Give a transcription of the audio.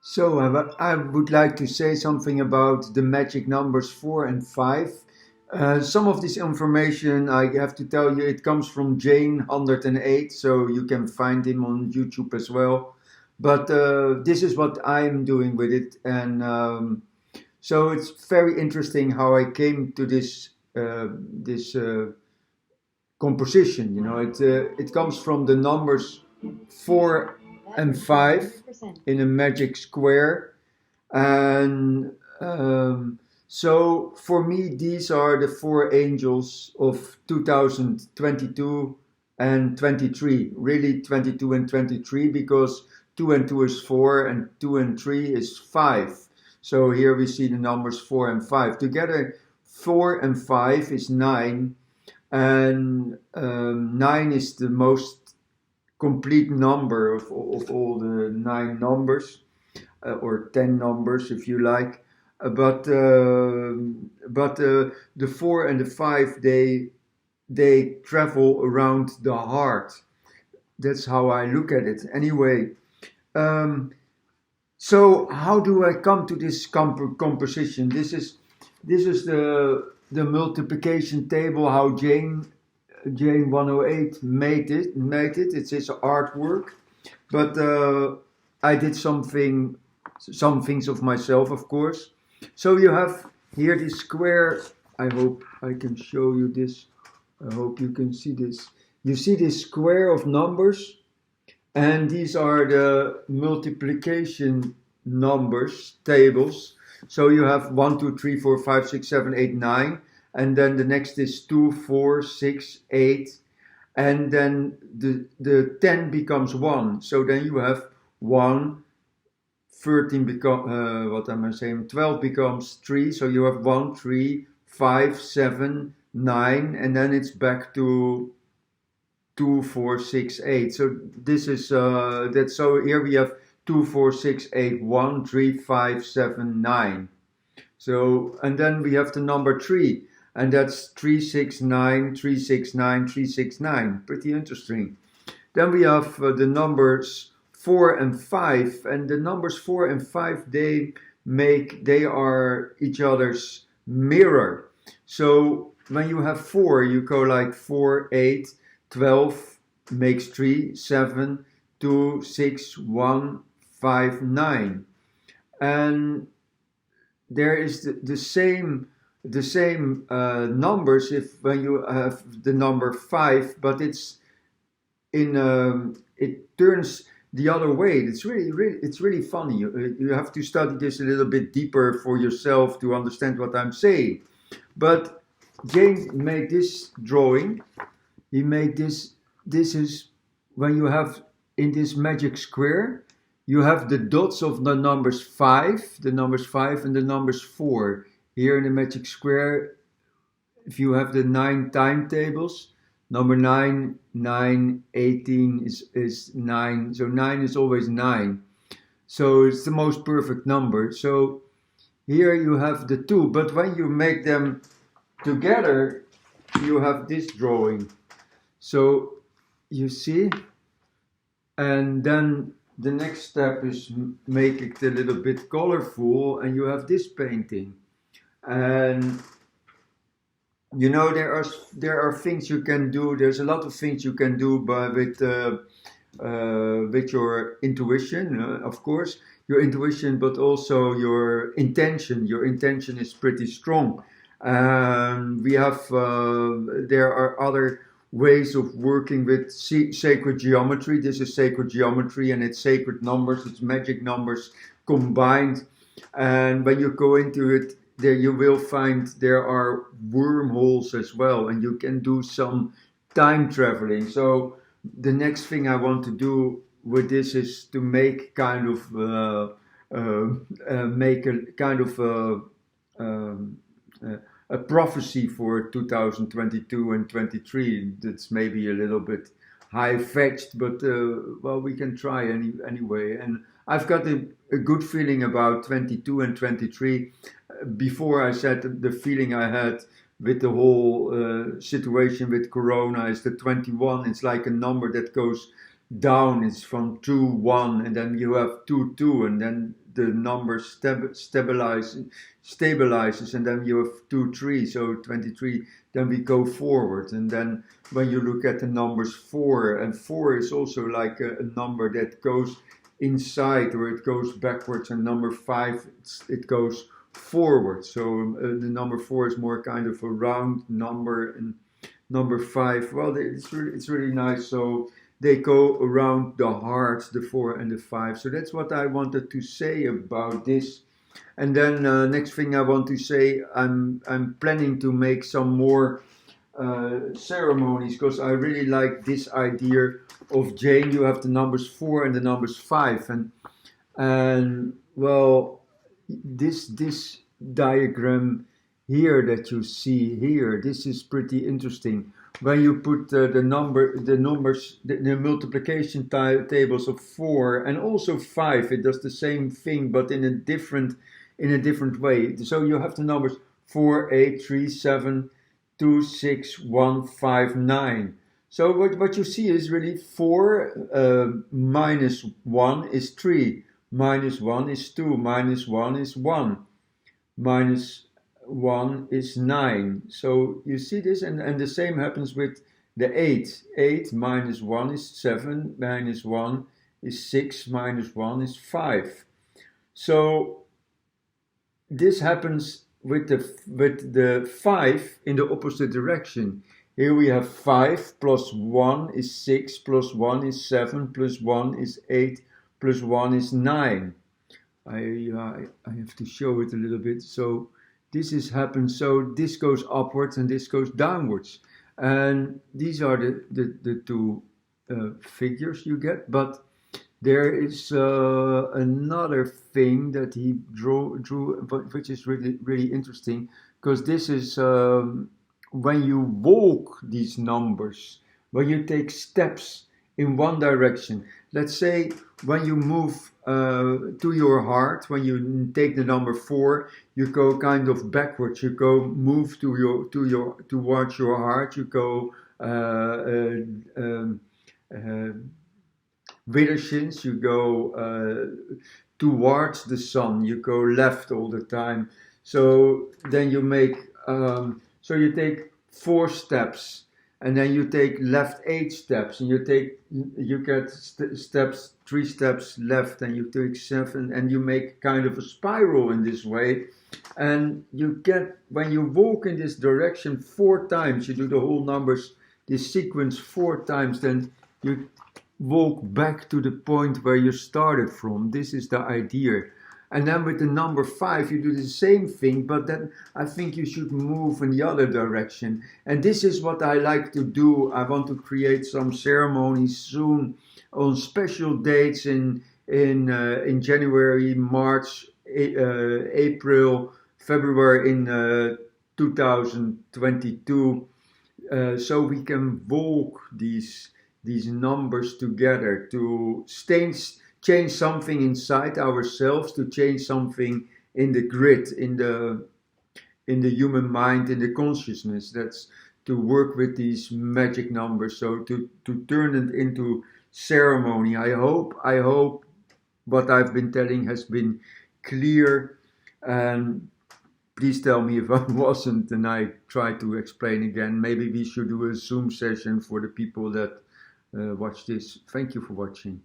So I would like to say something about the magic numbers 4 and 5. Some of this information, I have to tell you, it comes from Jane 108, so you can find him on YouTube as well. But this is what I'm doing with it, and so it's very interesting how I came to this composition. It comes from the numbers 4 and 5 in a magic square, and so for me, these are the four angels of 2022 and 23. Really, 22 and 23, because 2 and 2 is 4, and 2 and 3 is 5. So here we see the numbers 4 and 5. Together, 4 and 5 is 9, and 9 is the most complete number of all the 9 numbers, or 10 numbers if you like. But the 4 and the 5, they travel around the heart. That's how I look at it. Anyway, so how do I come to this composition? This is the multiplication table. How Jane 108 made it. It's his artwork, but I did some things of myself, of course. So you have here this square. I hope I can show you this. I hope you can see this. You see this square of numbers, and these are the multiplication numbers tables. So you have 1, 2, 3, 4, 5, 6, 7, 8, 9, and then the next is 2, 4, 6, 8, and then the 10 becomes 1. So then you have 1, 13 become, what am I saying? 12 becomes 3, so you have 1, 3, 5, 7, 9, and then it's back to 2, 4, 6, 8. So this is that. So here we have 2, 4, 6, 8, 1, 3, 5, 7, 9. So, and then we have the number 3, and that's 3, 6, 9, 3, 6, 9, 3, 6, 9. Pretty interesting. Then we have the numbers 4 and 5, and the numbers 4 and 5, they are each other's mirror. So when you have 4, you go like 4, 8, 12 makes 3, 7, 2, 6, 1, 5, 9. And there is the same numbers if when you have the number 5, but it turns the other way. It's really funny. You have to study this a little bit deeper for yourself to understand what I'm saying. But James made this drawing. He made this. This is when you have in this magic square, you have the dots of the numbers 5, and the numbers 4. Here in the magic square, if you have the 9 timetables, number 9, 9, 18 is 9. So 9 is always 9. So it's the most perfect number. So here you have the 2. But when you make them together, you have this drawing. So you see, and then the next step is make it a little bit colorful, and you have this painting. And there are things you can do. There's a lot of things you can do with your intuition, of course, your intuition, but also your intention. Your intention is pretty strong. We have there are other ways of working with sacred geometry. This is sacred geometry, and it's sacred numbers. It's magic numbers combined. And when you go into it, there you will find there are wormholes as well, and you can do some time traveling. So the next thing I want to do with this is to make kind of make a kind of a prophecy for 2022 and 23. That's maybe a little bit high-fetched, but well, we can try anyway. And I've got a good feeling about 22 and 23. Before I said the feeling I had with the whole situation with Corona is the 21. It's like a number that goes down is from 2 1, and then you have 2 2, and then the number stabilizes, and then you have 2 3, so 23. Then we go forward, and then when you look at the numbers 4, and 4 is also like a number that goes inside, or it goes backwards, and number 5, it goes forward. So the number 4 is more kind of a round number, and number 5, well, it's really nice. So they go around the heart, the 4 and the 5. So that's what I wanted to say about this. And then next thing I want to say, I'm planning to make some more ceremonies, because I really like this idea of Jane. You have the numbers 4 and the numbers 5, and well, this diagram here that you see here, this is pretty interesting. When you put the numbers, the multiplication tables of 4 and also 5, it does the same thing, but in a different way. So you have the numbers 4, 8, 3, 7, 2, 6, 1, 5, 9. So what you see is really 4 minus 1 is 3, minus 1 is 2, minus 1 is 1, minus 1 is 9. So you see this, and the same happens with the 8. 8 minus 1 is 7, minus 1 is 6, minus 1 is 5. So this happens with the 5 in the opposite direction. Here we have 5 plus 1 is 6, plus 1 is 7, plus 1 is 8, plus 1 is 9. I have to show it a little bit. So this happens. So this goes upwards and this goes downwards. And these are the two figures you get. But there is another thing that he drew, which is really interesting, because this is when you walk these numbers, when you take steps in one direction. Let's say when you move to your heart, when you take the number 4, you go kind of backwards. You move towards your heart. You go Widdershins, you go towards the sun, you go left all the time. So then you make, so you take 4 steps, and then you take left 8 steps, and you get steps, 3 steps left, and you take 7, and you make kind of a spiral in this way. And you get, when you walk in this direction 4 times, you do the whole numbers, this sequence 4 times, then you walk back to the point where you started from. This is the idea. And then with the number 5, you do the same thing, but then I think you should move in the other direction. And this is what I like to do. I want to create some ceremonies soon on special dates in January, March, April, February in 2022, so we can walk these numbers together to change something inside ourselves, to change something in the grid, in the human mind, in the consciousness. That's to work with these magic numbers, so to turn it into ceremony. I hope what I've been telling has been clear, and please tell me if I wasn't, and I try to explain again. Maybe we should do a Zoom session for the people that watch this. Thank you for watching.